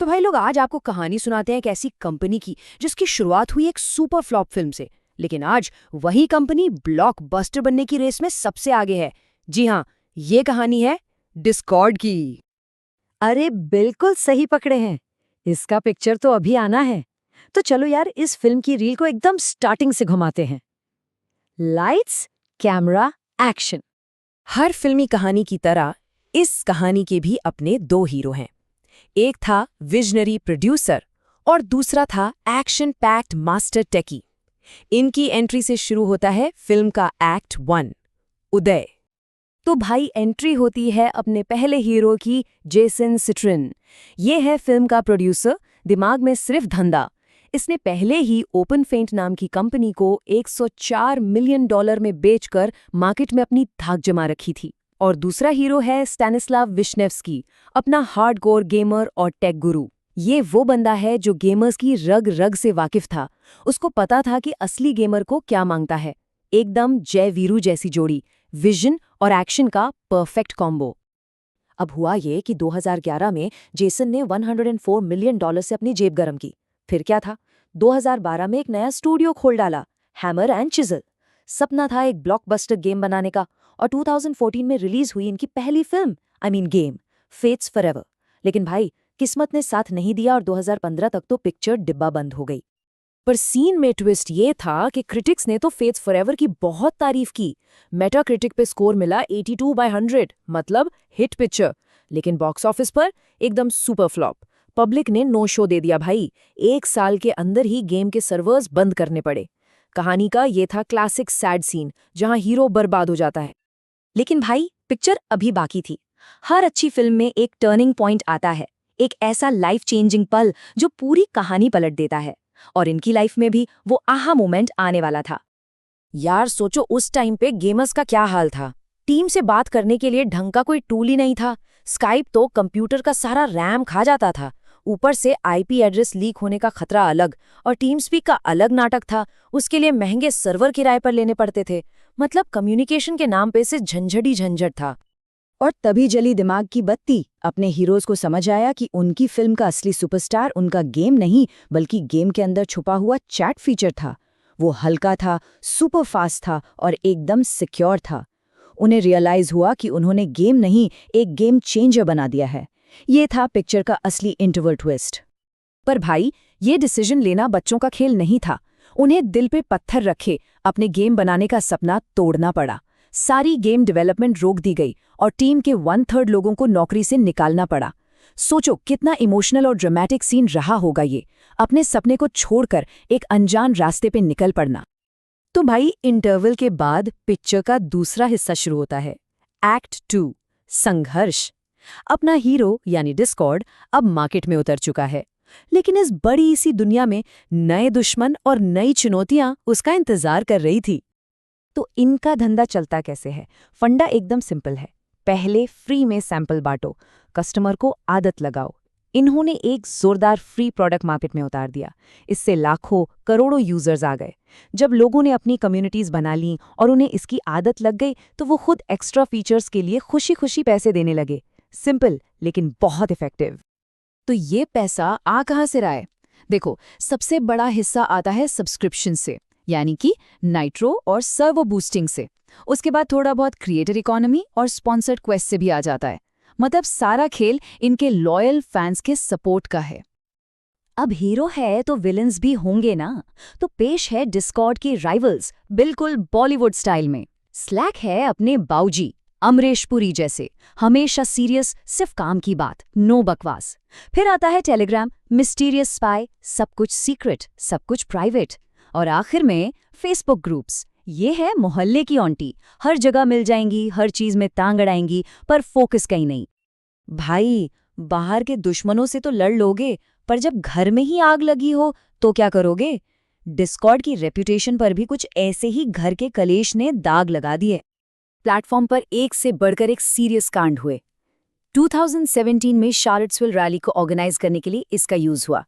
तो भाई लोग आज आपको कहानी सुनाते हैं एक ऐसी कंपनी की जिसकी शुरुआत हुई एक सुपर फ्लॉप फिल्म से, लेकिन आज वही कंपनी ब्लॉकबस्टर बनने की रेस में सबसे आगे है। जी हाँ, ये कहानी है डिस्कॉर्ड की। अरे बिल्कुल सही पकड़े हैं। इसका पिक्चर तो अभी आना है। तो चलो यार इस फिल्म की रील को एकदम स्टार्टिंग से घुमाते हैं। Lights, camera, action. हर फिल्मी कहानी की तरह इस कहानी के भी अपने दो हीरो हैं। एक था विजनरी प्रोड्यूसर और दूसरा था एक्शन पैक्ड मास्टर टेकी। इनकी एंट्री से शुरू होता है फिल्म का एक्ट 1, उदय। तो भाई एंट्री होती है अपने पहले हीरो की, जेसन सिट्रिन। ये है फिल्म का प्रोड्यूसर, दिमाग में सिर्फ धंधा। इसने पहले ही ओपन फेंट नाम की कंपनी को $104 मिलियन में बेचकर मार्केट में अपनी धाक जमा रखी थी। और दूसरा हीरो है स्टैनिस्लाव विश्नेव्स्की, अपना हार्डकोर गेमर और टेक गुरु। ये वो बंदा है जो गेमर्स की रग रग से वाकिफ था। उसको पता था कि असली गेमर को क्या मांगता है। एकदम जय वीरू जैसी जोड़ी, विजन और एक्शन का परफेक्ट कॉम्बो। अब हुआ ये कि 2011 में जेसन ने $104 मिलियन से अपनी जेब गरम की। फिर क्या था, 2012 में एक नया स्टूडियो खोल डाला, हैमर एंड चिजल। सपना था एक ब्लॉकबस्टर गेम बनाने का, और 2014 में रिलीज हुई इनकी पहली फिल्म, गेम, फेट्स फॉरएवर। लेकिन भाई किस्मत ने साथ नहीं दिया और 2015 तक तो पिक्चर डिब्बा बंद हो गई। पर सीन में ट्विस्ट ये था कि क्रिटिक्स ने तो फेट्स फॉरएवर की बहुत तारीफ की। मेटाक्रिटिक पे स्कोर मिला 82/100, मतलब हिट पिक्चर। लेकिन बॉक्स ऑफिस पर एकदम सुपर फ्लॉप। पब्लिक ने नो शो दे दिया भाई। 1 साल के अंदर ही गेम के सर्वर्स बंद करने पड़े। कहानी का ये था क्लासिक सैड सीन, जहां हीरो बर्बाद हो जाता है। लेकिन भाई पिक्चर अभी बाकी थी। हर अच्छी फिल्म में एक टर्निंग पॉइंट आता है, एक ऐसा लाइफ चेंजिंग पल जो पूरी कहानी पलट देता है। और इनकी लाइफ में भी वो आहा मोमेंट आने वाला था। यार सोचो उस टाइम पे गेमर्स का क्या हाल था। टीम से बात करने के लिए ढंग का कोई टूल ही नहीं था। स्काइप तो कंप्यूटर का सारा रैम खा जाता था। ऊपर से आईपी एड्रेस लीक होने का खतरा अलग, और टीम स्पीक का अलग नाटक था। उसके लिए महंगे सर्वर किराए पर लेने पड़ते थे। मतलब कम्युनिकेशन के नाम पे से झंझट ही झंझट था। और तभी जली दिमाग की बत्ती। अपने हीरोज को समझ आया कि उनकी फिल्म का असली सुपरस्टार उनका गेम नहीं, बल्कि गेम के अंदर छुपा हुआ चैट फीचर था। वो हल्का था, सुपर फास्ट था और एकदम सिक्योर था। उन्हें रियलाइज हुआ कि उन्होंने गेम नहीं, एक गेम चेंजर बना दिया है। ये था पिक्चर का असली इंटरवल ट्विस्ट। पर भाई ये डिसीजन लेना बच्चों का खेल नहीं था। उन्हें दिल पे पत्थर रखे अपने गेम बनाने का सपना तोड़ना पड़ा। सारी गेम डेवलपमेंट रोक दी गई और टीम के 1/3 लोगों को नौकरी से निकालना पड़ा। सोचो कितना इमोशनल और ड्रामेटिक सीन रहा होगा ये, अपने सपने को छोड़कर एक अनजान रास्ते पे निकल पड़ना। तो भाई इंटरवल के बाद पिक्चर का दूसरा हिस्सा शुरू होता है, एक्ट 2, संघर्ष। अपना हीरो यानी डिस्कॉर्ड अब मार्केट में उतर चुका है, लेकिन इस बड़ी सी दुनिया में नए दुश्मन और नई चुनौतियां उसका इंतजार कर रही थी। तो इनका धंधा चलता कैसे है? फंडा एकदम सिंपल है। पहले फ्री में सैंपल बांटो, कस्टमर को आदत लगाओ। इन्होंने एक जोरदार फ्री प्रोडक्ट मार्केट में उतार दिया। इससे लाखों करोड़ों यूजर्स आ गए। जब लोगों ने अपनी कम्युनिटीज बना ली और उन्हें इसकी आदत लग गई, तो वो खुद एक्स्ट्रा फीचर्स के लिए खुशी खुशी पैसे देने लगे। सिंपल लेकिन बहुत इफेक्टिव। तो ये पैसा आ कहाँ से रहा है? देखो, सबसे बड़ा हिस्सा आता है सब्सक्रिप्शन से, यानी कि नाइट्रो और सर्वो बूस्टिंग से। उसके बाद थोड़ा बहुत क्रिएटर इकोनॉमी और स्पॉन्सर्ड क्वेस्ट से भी आ जाता है। मतलब सारा खेल इनके लॉयल फैंस के सपोर्ट का है। अब हीरो है तो विलन्स भी होंगे ना। तो पेश है डिस्कॉर्ड के राइवल्स, बिल्कुल बॉलीवुड स्टाइल में। स्लैक है अपने बाऊजी अमरीश पुरी जैसे, हमेशा सीरियस, सिर्फ काम की बात, नो बकवास। फिर आता है टेलीग्राम, मिस्टीरियस स्पाई, सब कुछ सीक्रेट, सब कुछ प्राइवेट। और आखिर में फेसबुक ग्रुप्स। ये है मोहल्ले की आंटी, हर जगह मिल जाएंगी, हर चीज में टांग अड़ाएंगी, पर फोकस कहीं नहीं। भाई बाहर के दुश्मनों से तो लड़ लोगे, पर जब घर में ही आग लगी हो तो क्या करोगे? डिस्कॉर्ड की रेपुटेशन पर भी कुछ ऐसे ही घर के कलेश ने दाग लगा दिए। प्लेटफॉर्म पर एक से बढ़कर एक सीरियस कांड हुए। 2017 में शार्लट्सविल रैली को ऑर्गेनाइज करने के लिए इसका यूज हुआ।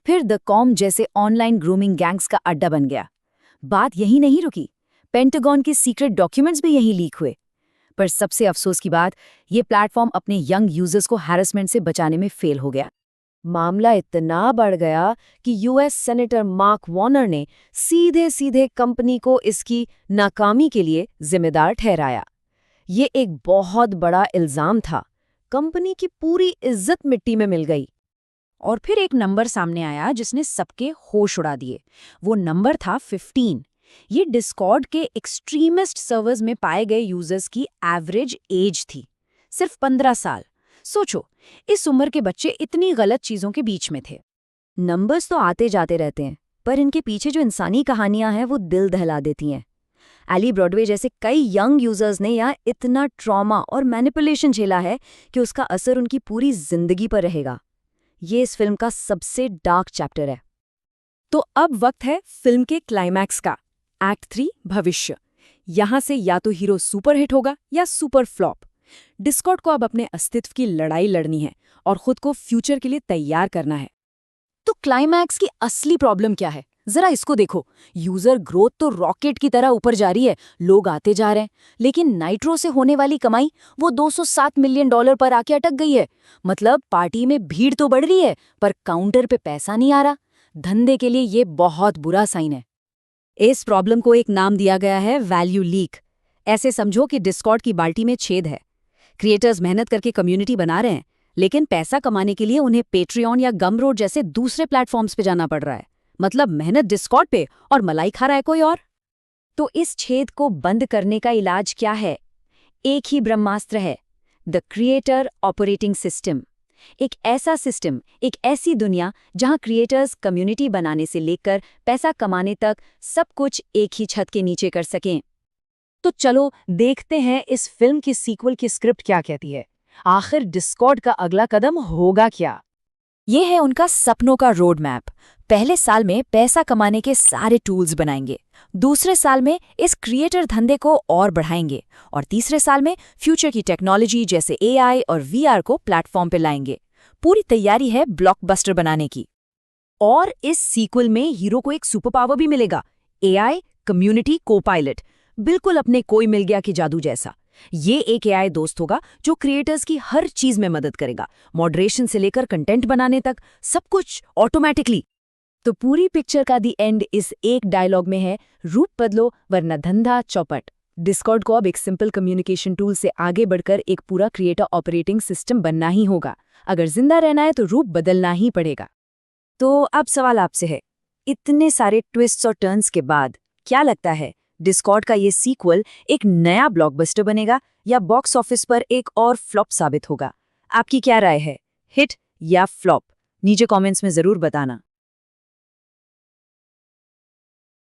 फिर द कॉम जैसे ऑनलाइन ग्रूमिंग गैंग्स का अड्डा बन गया। बात यही नहीं रुकी, पेंटागन के सीक्रेट डॉक्यूमेंट्स भी यहीं लीक हुए। पर सबसे अफसोस की बात, ये प्लेटफॉर्म अपने यंग यूजर्स को हैरेसमेंट से बचाने में फेल हो गया। मामला इतना बढ़ गया कि यूएस सेनेटर मार्क वॉर्नर ने सीधे सीधे कंपनी को इसकी नाकामी के लिए जिम्मेदार ठहराया। ये एक बहुत बड़ा इल्जाम था। कंपनी की पूरी इज्जत मिट्टी में मिल गई। और फिर एक नंबर सामने आया जिसने सबके होश उड़ा दिए। वो नंबर था 15। ये डिस्कॉर्ड के एक्सट्रीमिस्ट सर्वर्स में पाए गए यूजर्स की एवरेज एज थी, सिर्फ 15 साल। सोचो, इस उम्र के बच्चे इतनी गलत चीजों के बीच में थे। नंबर्स तो आते जाते रहते हैं, पर इनके पीछे जो इंसानी कहानियां हैं वो दिल दहला देती हैं। एली ब्रॉडवे जैसे कई यंग यूजर्स ने यहाँ इतना ट्रॉमा और मैनिपुलेशन झेला है कि उसका असर उनकी पूरी जिंदगी पर रहेगा। ये इस फिल्म का सबसे डार्क चैप्टर है। तो अब वक्त है फिल्म के क्लाइमैक्स का। एक्ट 3 भविष्य। यहां से या तो हीरो सुपर हिट होगा या सुपर फ्लॉप। डिस्कॉर्ड को अब अपने अस्तित्व की लड़ाई लड़नी है और खुद को फ्यूचर के लिए तैयार करना है। तो क्लाइमैक्स की असली प्रॉब्लम क्या है? जरा इसको देखो। यूजर ग्रोथ तो रॉकेट की तरह ऊपर जा रही है, लोग आते जा रहे हैं, लेकिन नाइट्रो से होने वाली कमाई वो $207 मिलियन पर आके अटक गई है। मतलब पार्टी में भीड़ तो बढ़ रही है, पर काउंटर पे पैसा नहीं आ रहा। धंधे के लिए ये बहुत बुरा साइन है। इस प्रॉब्लम को एक नाम दिया गया है वैल्यू लीक। ऐसे समझो कि डिस्कॉर्ड की बाल्टी में छेद है। क्रिएटर्स मेहनत करके कम्युनिटी बना रहे हैं, लेकिन पैसा कमाने के लिए उन्हें पेट्रियन या गमरोड जैसे दूसरे प्लेटफॉर्म्स पे जाना पड़ रहा है। मतलब मेहनत डिस्कॉर्ड पे और मलाई खा रहा है कोई और। तो इस छेद को बंद करने का इलाज क्या है? एक ही ब्रह्मास्त्र है, द क्रिएटर ऑपरेटिंग सिस्टम। एक ऐसा सिस्टम, एक ऐसी दुनिया जहां क्रिएटर्स कम्युनिटी बनाने से लेकर पैसा कमाने तक सब कुछ एक ही छत के नीचे कर सकें। तो चलो देखते हैं इस फिल्म की सीक्वल की स्क्रिप्ट क्या कहती है। आखिर डिस्कॉर्ड का अगला कदम होगा क्या? ये है उनका सपनों का रोड मैप। पहले साल में पैसा कमाने के सारे टूल्स बनाएंगे, दूसरे साल में इस क्रिएटर धंधे को और बढ़ाएंगे, और तीसरे साल में फ्यूचर की टेक्नोलॉजी जैसे एआई और वीआर को प्लेटफॉर्म पे लाएंगे। पूरी तैयारी है ब्लॉकबस्टर बनाने की। और इस सीक्वल में हीरो को एक सुपर पावर भी मिलेगा, एआई कम्युनिटी को-पायलट। बिल्कुल अपने कोई मिल गया कि जादू जैसा। ये एक एआई दोस्त होगा जो क्रिएटर्स की हर चीज में मदद करेगा, मॉडरेशन से लेकर कंटेंट बनाने तक, सब कुछ ऑटोमेटिकली। तो पूरी पिक्चर का दी एंड इस एक डायलॉग में है, रूप बदलो वरना धंधा चौपट। डिस्कॉर्ड को अब एक सिंपल कम्युनिकेशन टूल से आगे बढ़कर एक पूरा क्रिएटर ऑपरेटिंग सिस्टम बनना ही होगा। अगर जिंदा रहना है तो रूप बदलना ही पड़ेगा। तो अब सवाल आपसे है, इतने सारे ट्विस्ट्स और टर्न्स के बाद क्या लगता है, डिस्कॉर्ड का ये सीक्वल एक नया ब्लॉकबस्टर बनेगा या बॉक्स ऑफिस पर एक और फ्लॉप साबित होगा? आपकी क्या राय है, हिट या फ्लॉप? नीचे कमेंट्स में जरूर बताना।